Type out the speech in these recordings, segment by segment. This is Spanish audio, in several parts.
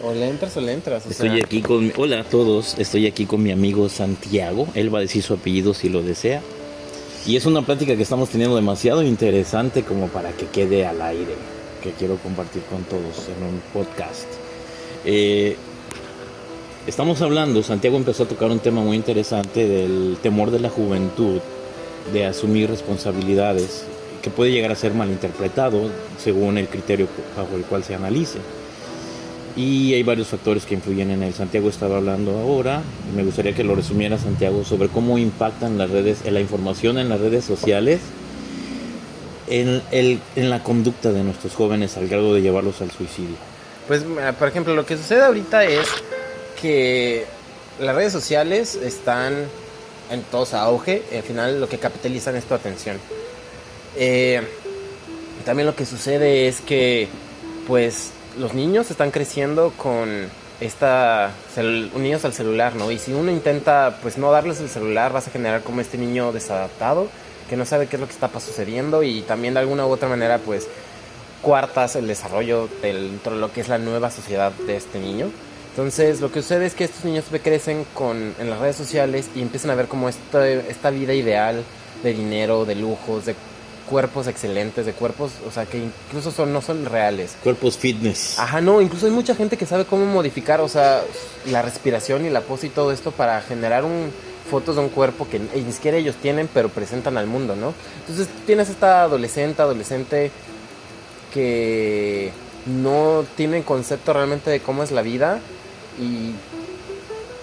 O le entras o le entras. Estoy aquí con... Hola a todos, estoy aquí con mi amigo Santiago. Él va a decir su apellido si lo desea. Y es una plática que estamos teniendo demasiado interesante como para que quede al aire, que quiero compartir con todos en un podcast. Estamos hablando, Santiago empezó a tocar un tema muy interesante del temor de la juventud, de asumir responsabilidades, que puede llegar a ser malinterpretado según el criterio bajo el cual se analice. Y hay varios factores que influyen en él. Santiago estaba hablando ahora, y me gustaría que lo resumiera Santiago sobre cómo impactan las redes, la información en las redes sociales en la conducta de nuestros jóvenes al grado de llevarlos al suicidio. Pues, por ejemplo, lo que sucede ahorita es que las redes sociales están en todo su auge. Al final lo que capitalizan es tu atención. También lo que sucede es que, pues, los niños están creciendo con unidos al celular, ¿no? Y si uno intenta, pues, no darles el celular, vas a generar como este niño desadaptado, que no sabe qué es lo que está sucediendo, y también de alguna u otra manera, pues, coartas el desarrollo dentro de lo que es la nueva sociedad de este niño. Entonces, lo que sucede es que estos niños crecen en las redes sociales y empiezan a ver como esta vida ideal de dinero, de lujos, de cuerpos excelentes, de cuerpos, o sea, que incluso no son reales. Cuerpos fitness. Ajá, no, incluso hay mucha gente que sabe cómo modificar, o sea, la respiración y la pose y todo esto para generar fotos de un cuerpo que ni siquiera ellos tienen, pero presentan al mundo, ¿no? Entonces, tienes esta adolescente que no tiene concepto realmente de cómo es la vida y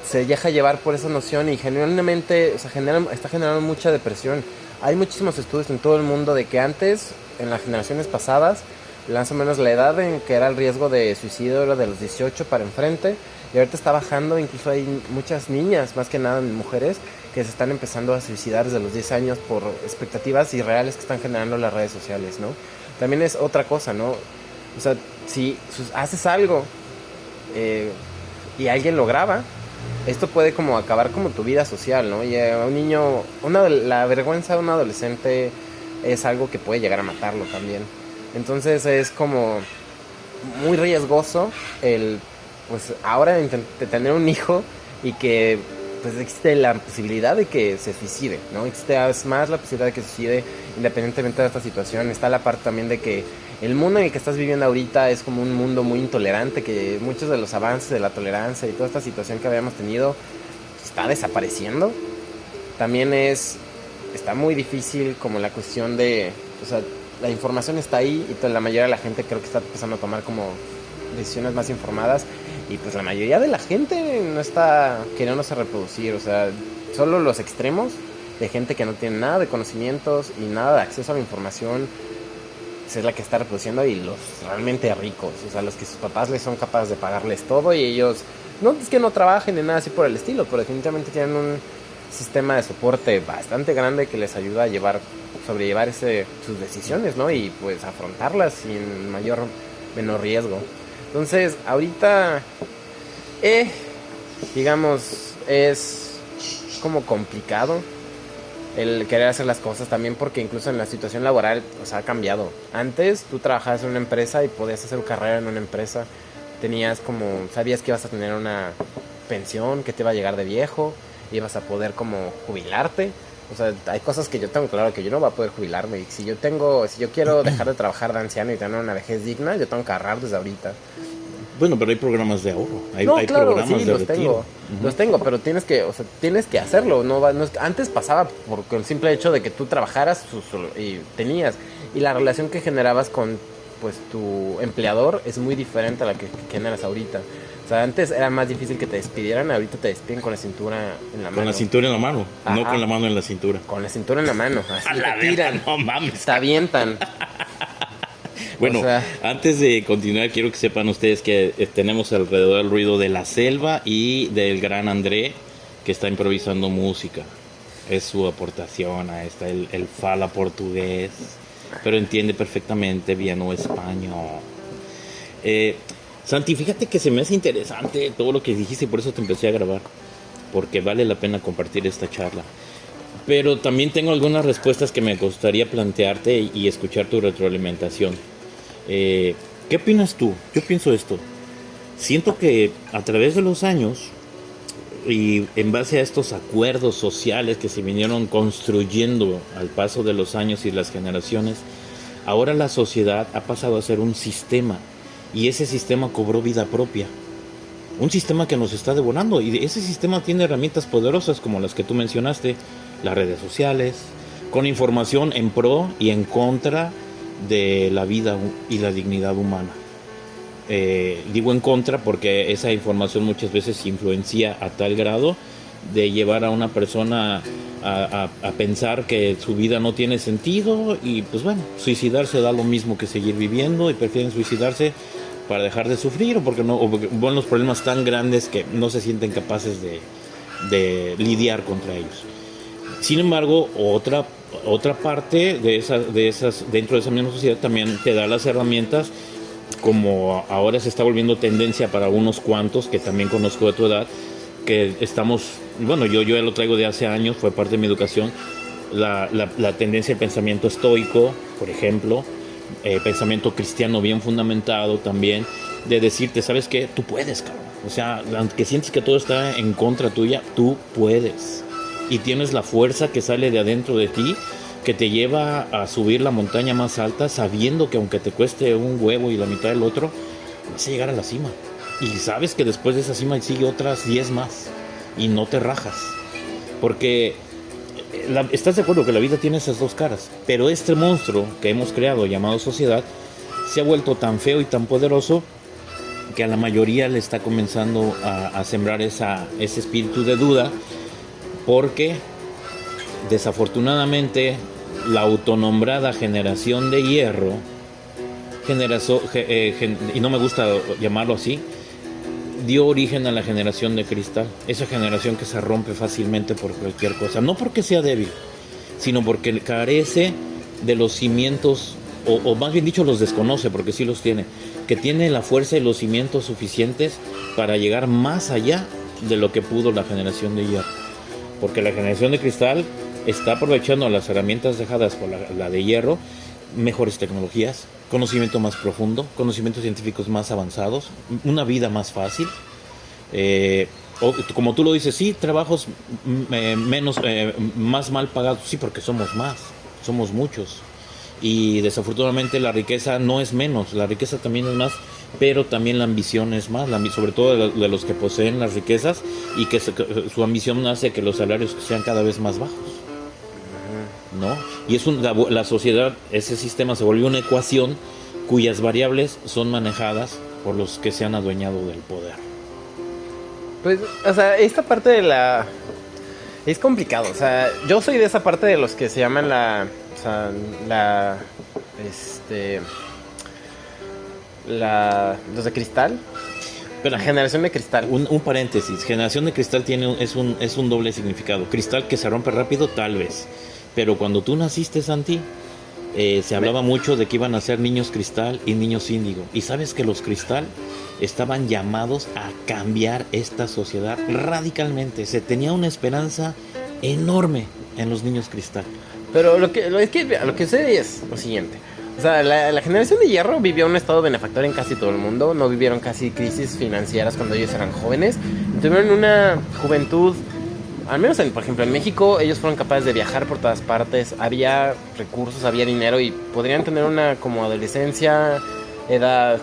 se deja llevar por esa noción y genuinamente, o sea, está generando mucha depresión. Hay muchísimos estudios en todo el mundo de que antes, en las generaciones pasadas, más o menos la edad en que era el riesgo de suicidio era de los 18 para enfrente, y ahorita está bajando. Incluso hay muchas niñas, más que nada mujeres, que se están empezando a suicidar desde los 10 años por expectativas irreales que están generando las redes sociales, ¿no? También es otra cosa, ¿no? O sea, si haces algo y alguien lo graba, esto puede como acabar como tu vida social, ¿no? Y a un niño, la vergüenza de un adolescente es algo que puede llegar a matarlo también. Entonces es como muy riesgoso pues ahora de tener un hijo y que pues existe la posibilidad de que se suicide, ¿no? Existe más la posibilidad de que se suicide independientemente de esta situación. Está la parte también de que el mundo en el que estás viviendo ahorita es como un mundo muy intolerante, que muchos de los avances de la tolerancia y toda esta situación que habíamos tenido está desapareciendo. También está muy difícil como la cuestión de, o sea, la información está ahí y la mayoría de la gente creo que está empezando a tomar como decisiones más informadas, y pues la mayoría de la gente no está queriéndose reproducir, o sea, solo los extremos de gente que no tiene nada de conocimientos y nada de acceso a la información es la que está reproduciendo, y los realmente ricos, o sea, los que sus papás les son capaces de pagarles todo, y ellos no es que no trabajen ni nada así por el estilo, pero definitivamente tienen un sistema de soporte bastante grande que les ayuda a sobrellevar sus decisiones, ¿no? Y pues afrontarlas sin menor riesgo. Entonces, ahorita, digamos, es como complicado el querer hacer las cosas también, porque incluso en la situación laboral, o sea, ha cambiado. Antes tú trabajabas en una empresa y podías hacer carrera en una empresa. Sabías que ibas a tener una pensión que te iba a llegar de viejo, ibas a poder como jubilarte. O sea, hay cosas que yo tengo claro que yo no voy a poder jubilarme. Y si yo quiero dejar de trabajar de anciano y tener una vejez digna, yo tengo que ahorrar desde ahorita. Bueno, pero hay programas de ahorro. Hay claro, programas sí, de los retiro. tengo. Los tengo, pero tienes que hacerlo. Antes pasaba por el simple hecho de que tú trabajaras y tenías. Y la relación que generabas con pues tu empleador es muy diferente a la que generas ahorita. O sea, antes era más difícil que te despidieran, ahorita te despiden con la cintura en la mano. Con la cintura en la mano, Ajá. no con la mano en la cintura. Con la cintura en la mano, así A la te tiran, verga, no mames. te avientan. Bueno, O sea, antes de continuar, quiero que sepan ustedes que tenemos alrededor el ruido de la selva y del gran André, que está improvisando música. Es su aportación a esta. Él fala portugués, pero entiende perfectamente bien o español. Santi, fíjate que se me hace interesante todo lo que dijiste y por eso te empecé a grabar, porque vale la pena compartir esta charla. Pero también tengo algunas respuestas que me gustaría plantearte y escuchar tu retroalimentación. ¿Qué opinas tú? Yo pienso esto. Siento que a través de los años y en base a estos acuerdos sociales que se vinieron construyendo al paso de los años y las generaciones, ahora la sociedad ha pasado a ser un sistema y ese sistema cobró vida propia. Un sistema que nos está devorando y ese sistema tiene herramientas poderosas como las que tú mencionaste, las redes sociales, con información en pro y en contra de la vida y la dignidad humana. Digo en contra porque esa información muchas veces influencia a tal grado de llevar a una persona a pensar que su vida no tiene sentido y pues bueno, suicidarse da lo mismo que seguir viviendo y prefieren suicidarse para dejar de sufrir o porque ven los problemas tan grandes que no se sienten capaces de lidiar contra ellos. Sin embargo, otra parte de esas dentro de esa misma sociedad también te da las herramientas, como ahora se está volviendo tendencia para unos cuantos que también conozco de tu edad, que estamos, bueno, yo ya lo traigo de hace años, fue parte de mi educación, la tendencia al pensamiento estoico, por ejemplo, pensamiento cristiano bien fundamentado también, de decirte, ¿sabes qué? Tú puedes, cabrón. O sea, aunque sientes que todo está en contra tuya, tú puedes. Y tienes la fuerza que sale de adentro de ti, que te lleva a subir la montaña más alta, sabiendo que aunque te cueste un huevo y la mitad del otro, vas a llegar a la cima. Y sabes que después de esa cima sigue otras 10 más. Y no te rajas. Porque estás de acuerdo que la vida tiene esas dos caras. Pero este monstruo que hemos creado llamado sociedad se ha vuelto tan feo y tan poderoso que a la mayoría le está comenzando a sembrar ese espíritu de duda. Porque desafortunadamente la autonombrada generación de hierro y no me gusta llamarlo así, dio origen a la generación de cristal, esa generación que se rompe fácilmente por cualquier cosa, no porque sea débil, sino porque carece de los cimientos, o más bien dicho los desconoce, porque sí los tiene, que tiene la fuerza y los cimientos suficientes para llegar más allá de lo que pudo la generación de hierro. Porque la generación de cristal está aprovechando las herramientas dejadas por la de hierro, mejores tecnologías, conocimiento más profundo, conocimientos científicos más avanzados, una vida más fácil. Como tú lo dices, sí, trabajos más mal pagados, sí, porque somos más, somos muchos. Y desafortunadamente la riqueza no es menos, la riqueza también es más, pero también la ambición es más, sobre todo de los que poseen las riquezas y que su ambición hace que los salarios sean cada vez más bajos, ¿no? Y la sociedad, ese sistema se volvió una ecuación cuyas variables son manejadas por los que se han adueñado del poder. Pues, o sea, esta parte de es complicado, o sea, yo soy de esa parte de los que se llaman los de cristal, pero la generación de cristal. Un paréntesis, generación de cristal es un doble significado. Cristal que se rompe rápido, tal vez, pero cuando tú naciste, Santi, se hablaba mucho de que iban a ser niños cristal y niños índigo, y sabes que los cristal estaban llamados a cambiar esta sociedad radicalmente. Se tenía una esperanza enorme en los niños cristal. Pero lo que sucede es lo siguiente. O sea, la generación de hierro vivió un estado benefactor en casi todo el mundo. No vivieron casi crisis financieras cuando ellos eran jóvenes. Tuvieron una juventud, al menos por ejemplo en México, ellos fueron capaces de viajar por todas partes. Había recursos, había dinero y podrían tener una como adolescencia,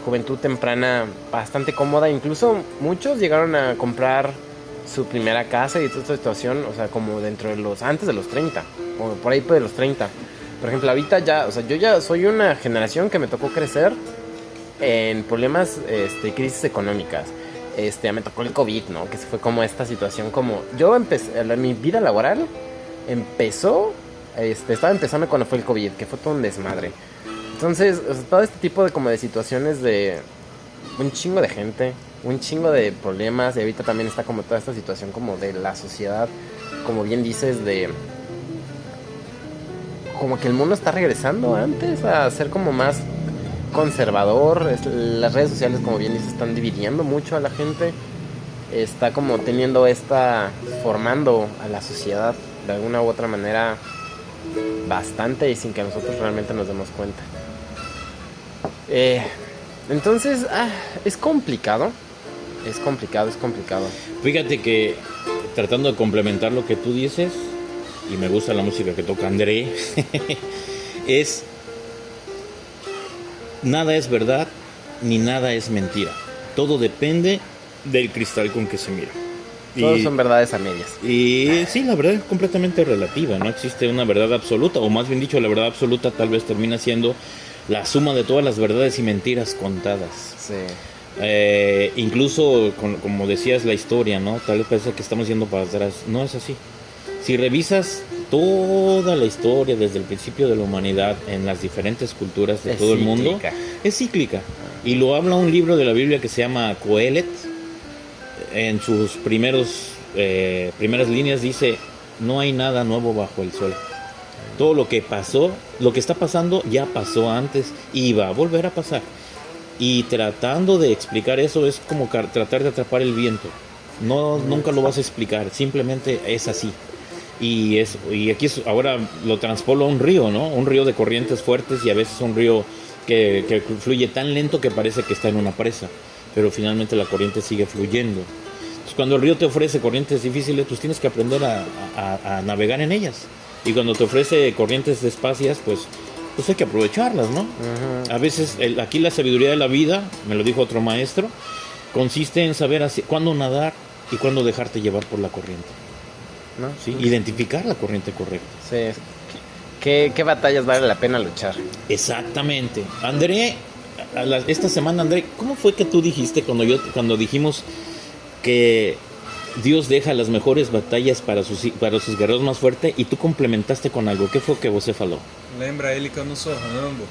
juventud temprana bastante cómoda. Incluso muchos llegaron a comprar su primera casa y toda esta situación, o sea, como antes de los 30, o por ahí de los 30. Por ejemplo, ahorita ya, o sea, yo ya soy una generación que me tocó crecer en problemas, crisis económicas. Ya me tocó el COVID, ¿no? Que se fue como esta situación, como yo empecé, mi vida laboral estaba empezando cuando fue el COVID, que fue todo un desmadre. Entonces, o sea, todo este tipo de situaciones de un chingo de gente, un chingo de problemas, y ahorita también está como toda esta situación como de la sociedad, como bien dices, como que el mundo está regresando antes a ser como más conservador. Las redes sociales, como bien dices, están dividiendo mucho a la gente. Está como formando a la sociedad de alguna u otra manera bastante y sin que nosotros realmente nos demos cuenta. Entonces, es complicado. Es complicado, es complicado. Fíjate que tratando de complementar lo que tú dices, y me gusta la música que toca André, es nada es verdad ni nada es mentira. Todo depende del cristal con que se mira. Todos son verdades a medias. Y sí, la verdad es completamente relativa, no existe una verdad absoluta, o más bien dicho, la verdad absoluta tal vez termina siendo la suma de todas las verdades y mentiras contadas. Sí. Incluso, como decías, la historia, ¿no? Tal vez parece que estamos yendo para atrás. No es así. Si revisas toda la historia desde el principio de la humanidad en las diferentes culturas de todo el mundo, es cíclica. Y lo habla un libro de la Biblia que se llama Coelet. En sus primeras líneas dice: no hay nada nuevo bajo el sol. Todo lo que pasó, lo que está pasando ya pasó antes y va a volver a pasar. Y tratando de explicar eso es como tratar de atrapar el viento. Nunca lo vas a explicar, simplemente es así. Y aquí ahora lo transpolo a un río, ¿no? Un río de corrientes fuertes y a veces un río que fluye tan lento que parece que está en una presa, pero finalmente la corriente sigue fluyendo. Entonces, cuando el río te ofrece corrientes difíciles, pues tienes que aprender a navegar en ellas. Y cuando te ofrece corrientes despacias, pues hay que aprovecharlas, ¿no? Uh-huh. A veces aquí la sabiduría de la vida, me lo dijo otro maestro, consiste en saber cuándo nadar y cuándo dejarte llevar por la corriente, ¿no? ¿Sí? Identificar la corriente correcta. Sí. ¿Qué batallas vale la pena luchar? Exactamente. André, esta semana, André, ¿cómo fue que tú dijiste cuando dijimos que Dios deja las mejores batallas para sus guerreros más fuertes, y tú complementaste con algo? ¿Qué fue que você falou? Lembra ele que eu não sou Rambo.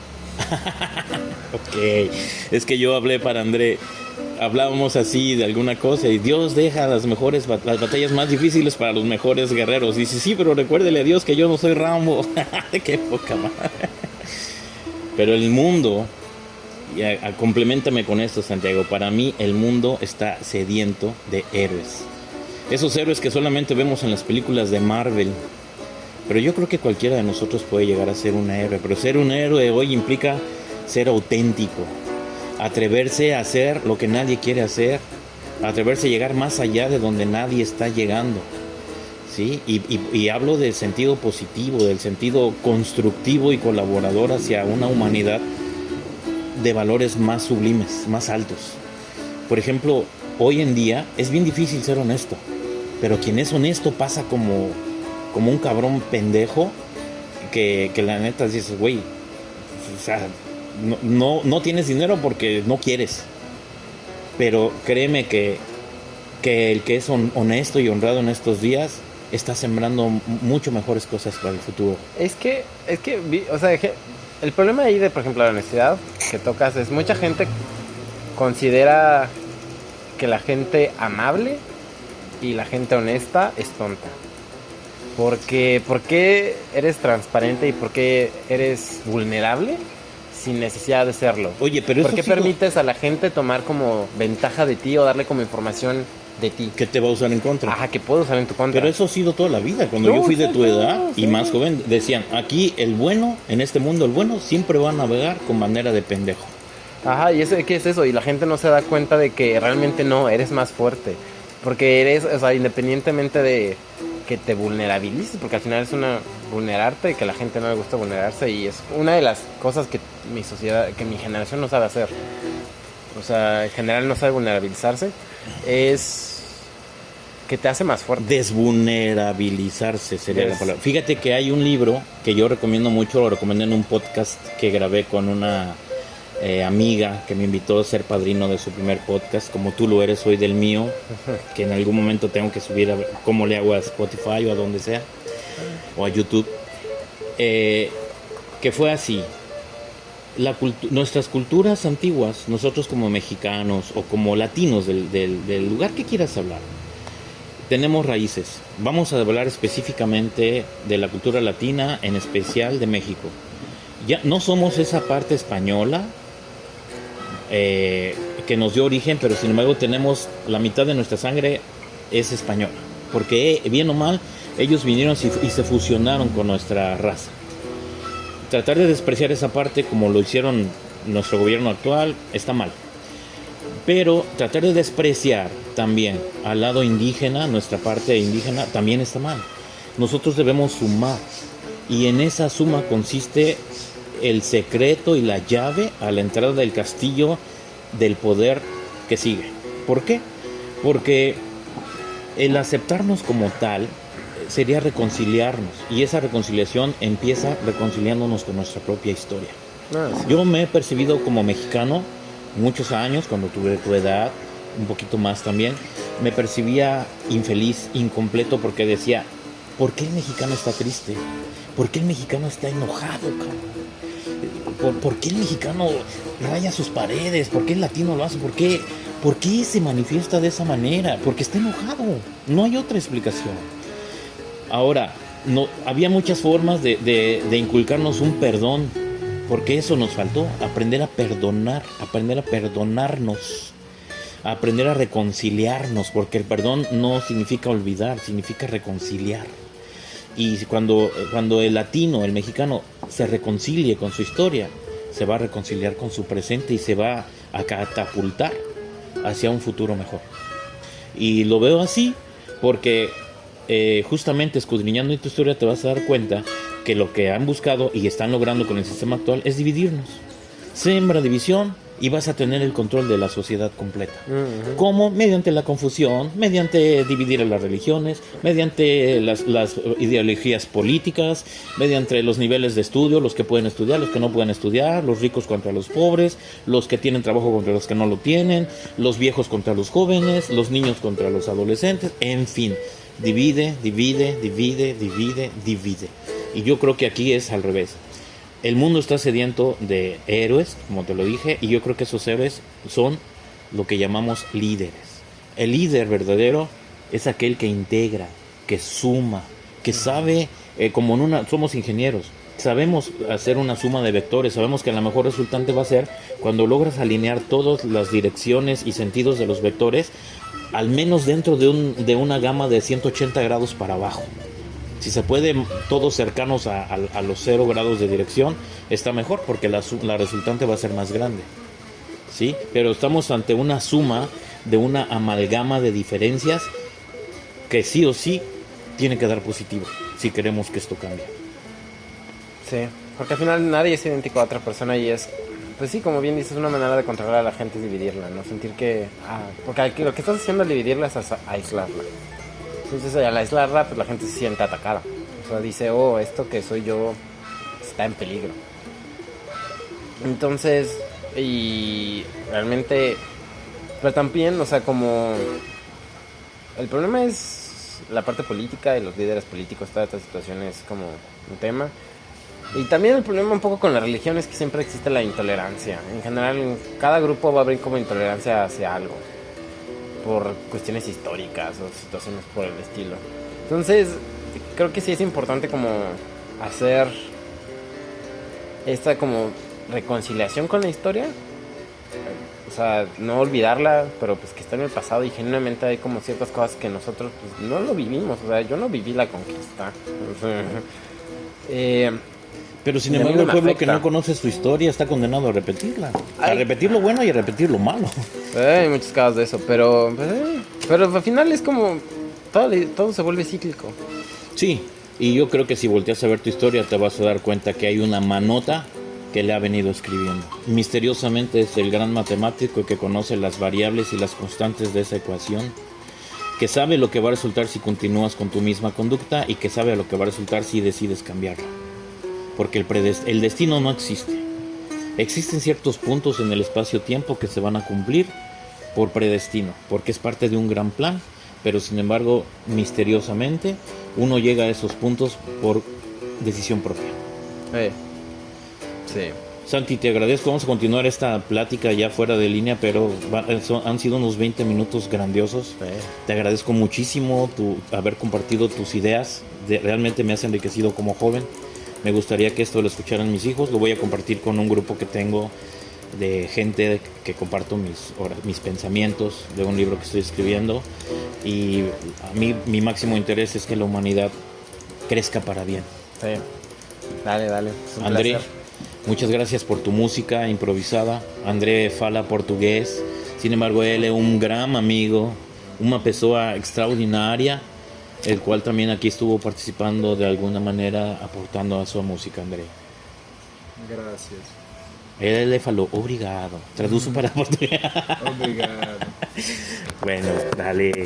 Ok, es que yo hablé para André, hablábamos así de alguna cosa, y Dios deja las batallas más difíciles para los mejores guerreros. Y dice: sí, pero recuérdele a Dios que yo no soy Rambo. Qué poca madre. Pero el mundo, compleméntame con esto, Santiago, para mí el mundo está sediento de héroes. Esos héroes que solamente vemos en las películas de Marvel. Pero yo creo que cualquiera de nosotros puede llegar a ser un héroe. Pero ser un héroe hoy implica ser auténtico, atreverse a hacer lo que nadie quiere hacer, atreverse a llegar más allá de donde nadie está llegando, ¿sí? Y hablo del sentido positivo, del sentido constructivo y colaborador hacia una humanidad de valores más sublimes, más altos. Por ejemplo, hoy en día es bien difícil ser honesto, pero quien es honesto pasa como un cabrón pendejo que la neta dices: güey, o sea, no tienes dinero porque no quieres. Pero créeme que el que es honesto y honrado en estos días está sembrando mucho mejores cosas para el futuro. Es que o sea, el problema ahí de, por ejemplo, la honestidad que tocas es mucha gente considera que la gente amable y la gente honesta es tonta. Porque ¿por qué eres transparente y por qué eres vulnerable sin necesidad de serlo? Oye, pero ¿por qué permites a la gente tomar como ventaja de ti o darle como información de ti? Que te va a usar en contra. Ajá, que puede usar en tu contra. Pero eso ha sido toda la vida. Cuando yo fui de tu edad y más joven, decían: aquí el bueno, en este mundo el bueno siempre va a navegar con bandera de pendejo. Ajá, ¿y qué es eso? Y la gente no se da cuenta de que realmente no, eres más fuerte. Porque eres, o sea, independientemente de que te vulnerabilices, porque al final es vulnerarte, que a la gente no le gusta vulnerarse, y es una de las cosas que mi generación no sabe hacer. O sea, en general no sabe vulnerabilizarse, es que te hace más fuerte. Desvulnerabilizarse sería la palabra. Fíjate que hay un libro que yo recomiendo mucho, lo recomendé en un podcast que grabé con una amiga que me invitó a ser padrino de su primer podcast, como tú lo eres hoy del mío, que en algún momento tengo que subir a ver cómo le hago a Spotify o a donde sea, o a YouTube, que fue así. Nuestras culturas antiguas, nosotros como mexicanos o como latinos del lugar que quieras hablar, tenemos raíces. Vamos a hablar específicamente de la cultura latina, en especial de México. Ya no somos esa parte española que nos dio origen, pero sin embargo tenemos la mitad de nuestra sangre es española, porque bien o mal ellos vinieron y se fusionaron con nuestra raza. Tratar de despreciar esa parte como lo hicieron nuestro gobierno actual está mal, Pero tratar de despreciar también al lado indígena, nuestra parte indígena, también está mal. Nosotros debemos sumar, y en esa suma consiste el secreto y la llave a la entrada del castillo del poder que sigue. ¿Por qué? Porque el aceptarnos como tal sería reconciliarnos, y esa reconciliación empieza reconciliándonos con nuestra propia historia. Sí. Yo me he percibido como mexicano muchos años, cuando tuve tu edad, un poquito más también, me percibía infeliz, incompleto, porque decía, ¿por qué el mexicano está triste? ¿Por qué el mexicano está enojado, cabrón? ¿Por qué el mexicano raya sus paredes? ¿Por qué el latino lo hace? ¿Por qué se manifiesta de esa manera? Porque está enojado. No hay otra explicación. Ahora, no, había muchas formas de inculcarnos un perdón, porque eso nos faltó, aprender a perdonar, aprender a perdonarnos, aprender a reconciliarnos, porque el perdón no significa olvidar, significa reconciliar. Y cuando el latino, el mexicano, se reconcilie con su historia, se va a reconciliar con su presente y se va a catapultar hacia un futuro mejor. Y lo veo así porque justamente escudriñando en tu historia te vas a dar cuenta que lo que han buscado y están logrando con el sistema actual es dividirnos. Sembra división y vas a tener el control de la sociedad completa. Uh-huh. ¿Cómo? Mediante la confusión, mediante dividir a las religiones, mediante las ideologías políticas, mediante los niveles de estudio, los que pueden estudiar, los que no pueden estudiar, los ricos contra los pobres, los que tienen trabajo contra los que no lo tienen, los viejos contra los jóvenes, los niños contra los adolescentes, en fin, divide. Y yo creo que aquí es al revés. El mundo está sediento de héroes, como te lo dije, y yo creo que esos héroes son lo que llamamos líderes. El líder verdadero es aquel que integra, que suma, que sabe, somos ingenieros, sabemos hacer una suma de vectores, sabemos que la mejor resultante va a ser cuando logras alinear todas las direcciones y sentidos de los vectores, al menos dentro de una gama de 180 grados para abajo. Si se puede, todos cercanos a los 0 grados de dirección, está mejor porque la resultante va a ser más grande, ¿sí? Pero estamos ante una suma de una amalgama de diferencias que sí o sí tiene que dar positivo si queremos que esto cambie. Sí, porque al final nadie es idéntico a otra persona y es, pues sí, como bien dices, una manera de controlar a la gente es dividirla, ¿no? Sentir que... porque lo que estás haciendo al dividirla es aislarla. Entonces al aislarla, pues la gente se siente atacada. O sea, dice, esto que soy yo está en peligro. Entonces, y realmente, pero también, o sea, como... El problema es la parte política y los líderes políticos, toda esta situación es como un tema. Y también el problema un poco con la religión es que siempre existe la intolerancia. En general, en cada grupo va a haber como intolerancia hacia algo, por cuestiones históricas o situaciones por el estilo. Entonces, creo que sí es importante como hacer esta como reconciliación con la historia. O sea, no olvidarla, pero pues que está en el pasado y genuinamente hay como ciertas cosas que nosotros pues no lo vivimos. O sea, yo no viví la conquista. O sea, pero sin embargo el pueblo que no conoce su historia está condenado a repetirla. A repetir lo bueno y a repetir lo malo. Hay muchos casos de eso, pero al final es como todo se vuelve cíclico. Sí, y yo creo que si volteas a ver tu historia te vas a dar cuenta que hay una manota que le ha venido escribiendo. Misteriosamente es el gran matemático que conoce las variables y las constantes de esa ecuación, que sabe lo que va a resultar si continúas con tu misma conducta y que sabe lo que va a resultar si decides cambiarla. Porque el destino no existe. Existen ciertos puntos en el espacio-tiempo que se van a cumplir por predestino, porque es parte de un gran plan, pero sin embargo, misteriosamente, uno llega a esos puntos por decisión propia. Sí. Santi, te agradezco. Vamos a continuar esta plática ya fuera de línea, pero han sido unos 20 minutos grandiosos. Te agradezco muchísimo haber compartido tus ideas. Realmente me has enriquecido como joven. Me gustaría que esto lo escucharan mis hijos. Lo voy a compartir con un grupo que tengo de gente que comparto mis pensamientos de un libro que estoy escribiendo. Y a mí mi máximo interés es que la humanidad crezca para bien. Sí. Dale. André, muchas gracias por tu música improvisada. André fala portugués, Sin embargo, él es un gran amigo, una persona extraordinaria, el cual también aquí estuvo participando de alguna manera, aportando a su música, André. Gracias. Ele falou obrigado. Traduzo para português. Obrigado. Bueno, dale.